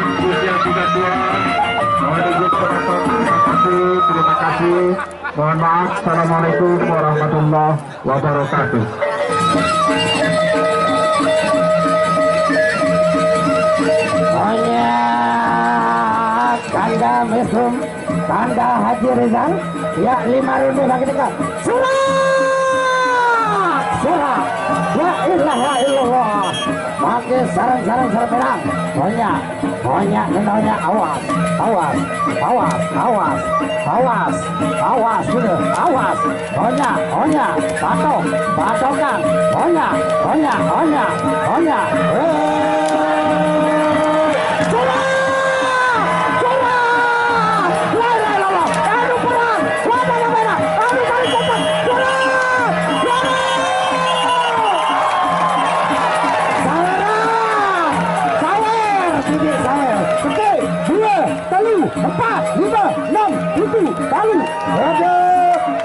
usia 32. Mohon izin penonton, terima kasih. Mohon maaf. Assalamualaikum warahmatullahi wabarakatuh. Kanda Mesum, Kanda Haji Rizal, ya 5 runde lagi dekat. Surat, ya ilaha illallah. Pakai sarang-sarang serang. Banyak, awas, sudah, awas. Banyak, patokan, banyak.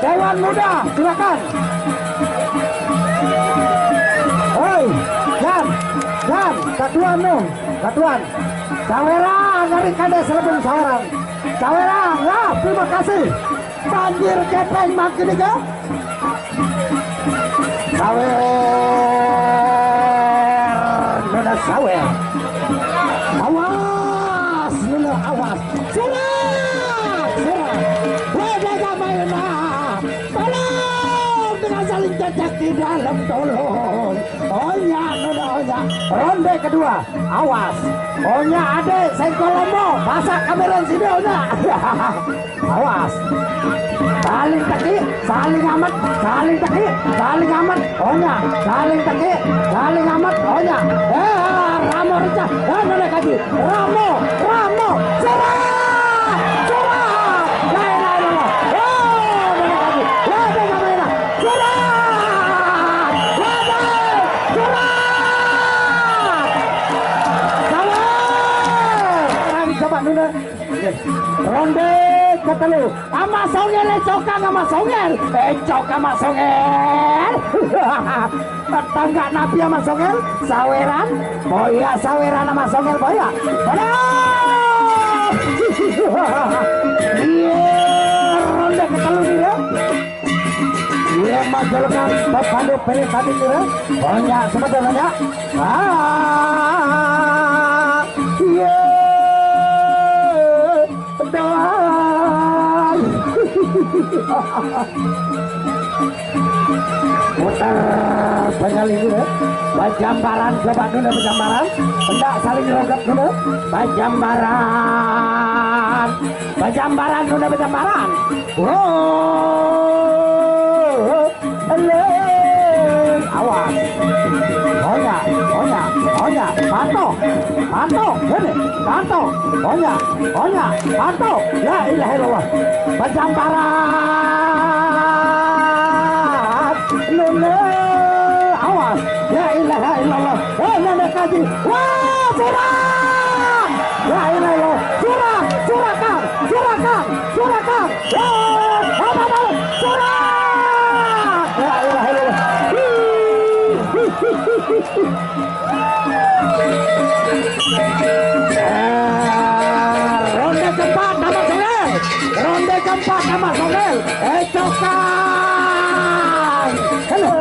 Dewan Muda, silakan. Oi, Jan, Katuan. Sawera dari Kades Lebeng Sawarang. Sawera, ya, terima kasih. Banjir kepeng makin juga. Sawer. Awas, awas. Saling cecek di dalam, tolong. Onya, ronde kedua, awas. Onya adek, senggol lomo, masak kamera sini Onya. Awas. Saling teki, saling amat. Onya, saling teki, saling amat. Onya. Ramo Rica, mana kaji? Ramo, serang. Ronde ketelu ama Songel cokang sama Songel tetangga Nabi sama Songel saweran boya sama Songel boya ronde ketelu dia dia majalkan Bapandu Peri tadi dia banyak sebenarnya putar pengali dulu Bajambaran coba dulu Bajambaran hendak saling rogap dulu Bajambaran dulu Bajambaran awas Onya pantok ini pantok Onya pantok la ilaha illallah Bajambaran lele awas la ilaha illallah nanda kaji wah surah la ilaha illallah surah kang surah la ilaha illallah ronde keempat nama Songel cokan halo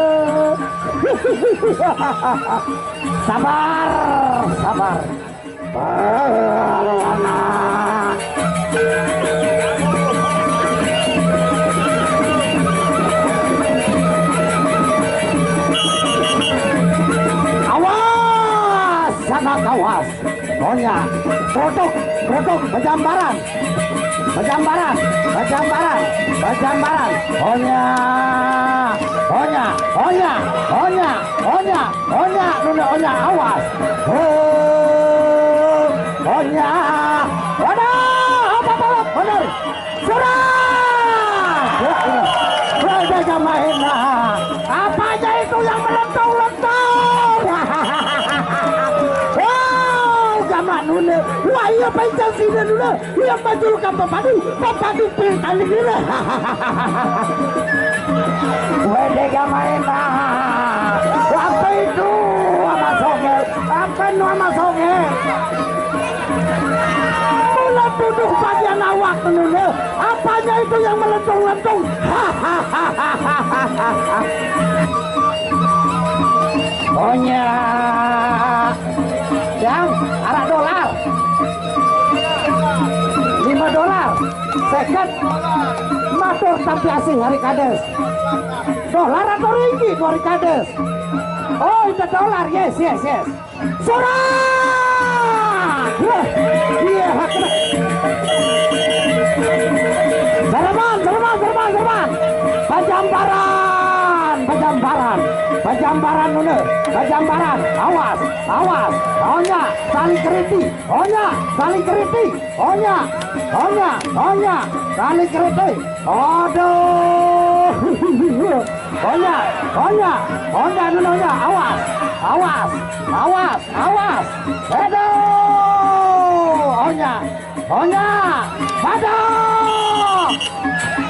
sabar awas Onya produk Bajambaran Onya awas Onya waduh bener surat berjaga mahena apa aja itu yang melentong-lentong nune wah iya pancang sini nune iya panjulkan papadu pilkali gila wede gamaena apa itu sama Songel apa nu sama Songel duduk bagian awak menune. Apanya itu yang melentung-lentung? Onya. Yang arah dolar. $5. Second. Matur tapi asing hari kades. Dolar atau ringgit hari kades? Oh itu dolar, yes. Surat! Iya, Serban. Pajambaran nune. Pajambaran. Awas. Onya, saling keriti. Saling keriti. Aduh. Onya nune. Awas. Aduh. Onya. Aduh.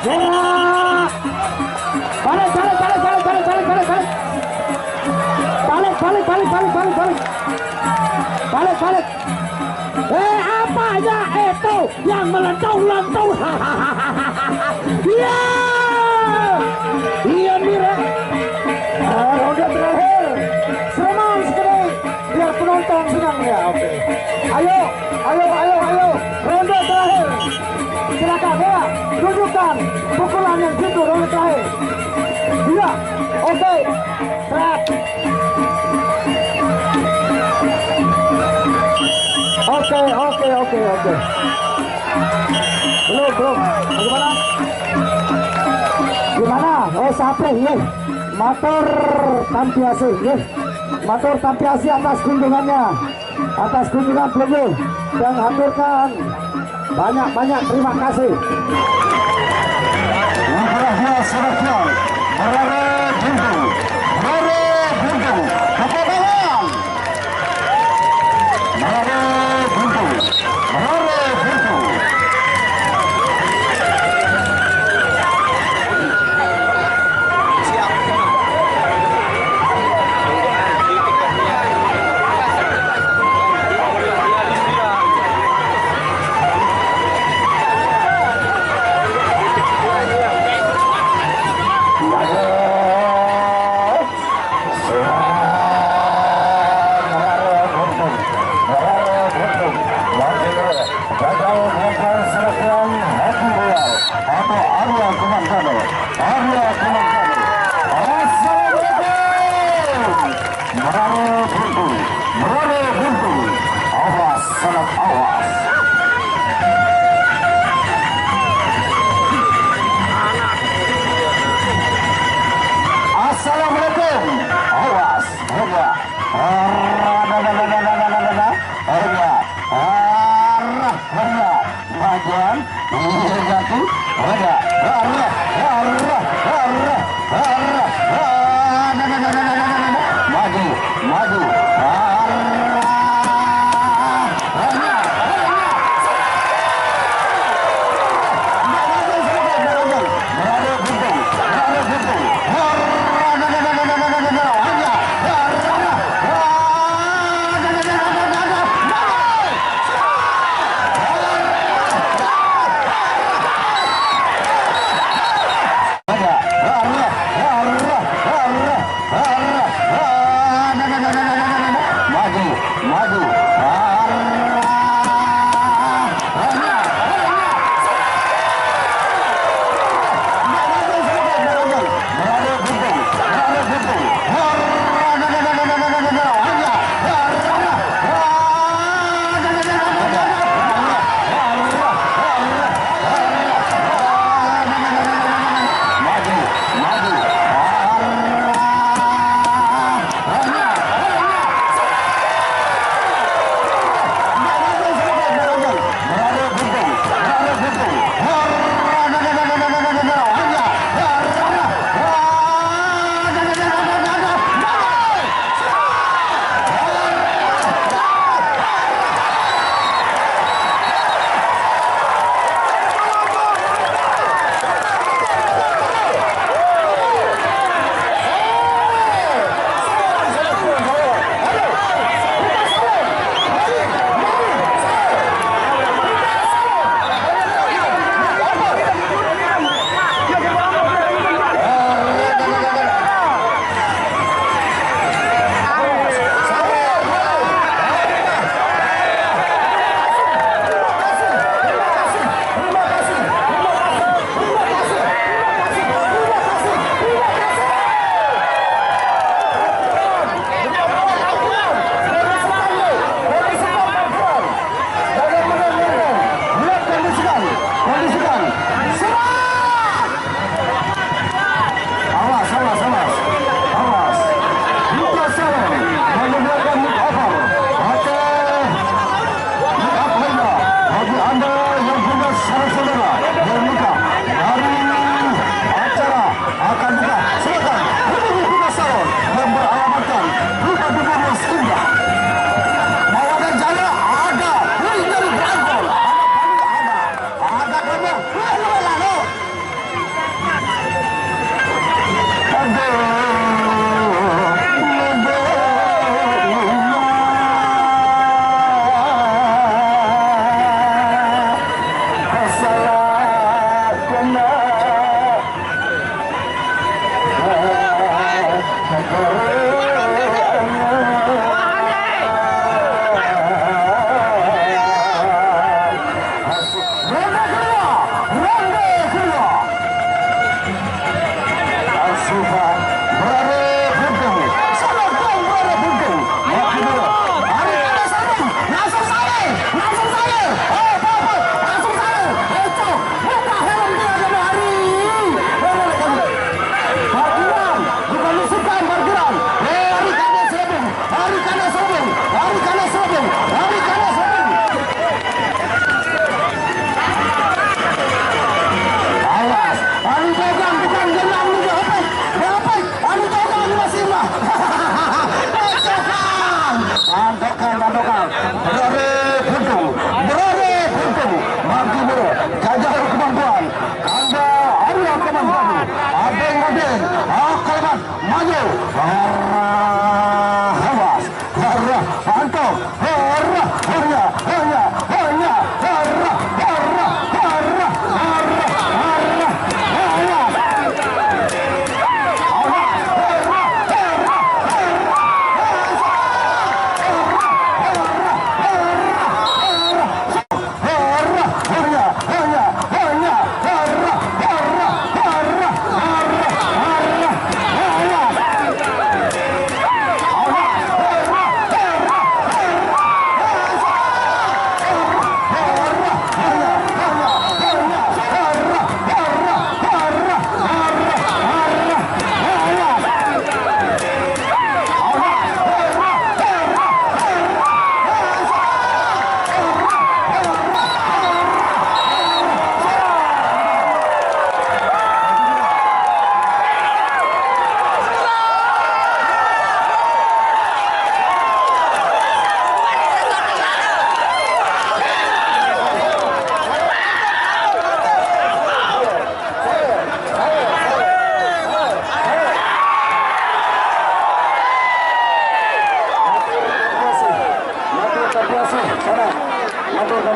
Gerak. Balik. Apanya itu yang melentung-lentung? Iya mira. Ronde terakhir. Serangan sekali. Biar penonton senang ya. Oke. Ayo. Ronde terakhir. Silakan ya. Tunjukkan pukulan yang jitu ronde terakhir. Iya. Oke. Start. Oke. Belum. Gimana? Oh, sampai ya. Matur tampiasi atas kunjungannya. Atas kunjungan beliau. Dan haturkan banyak terima kasih.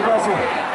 kasih.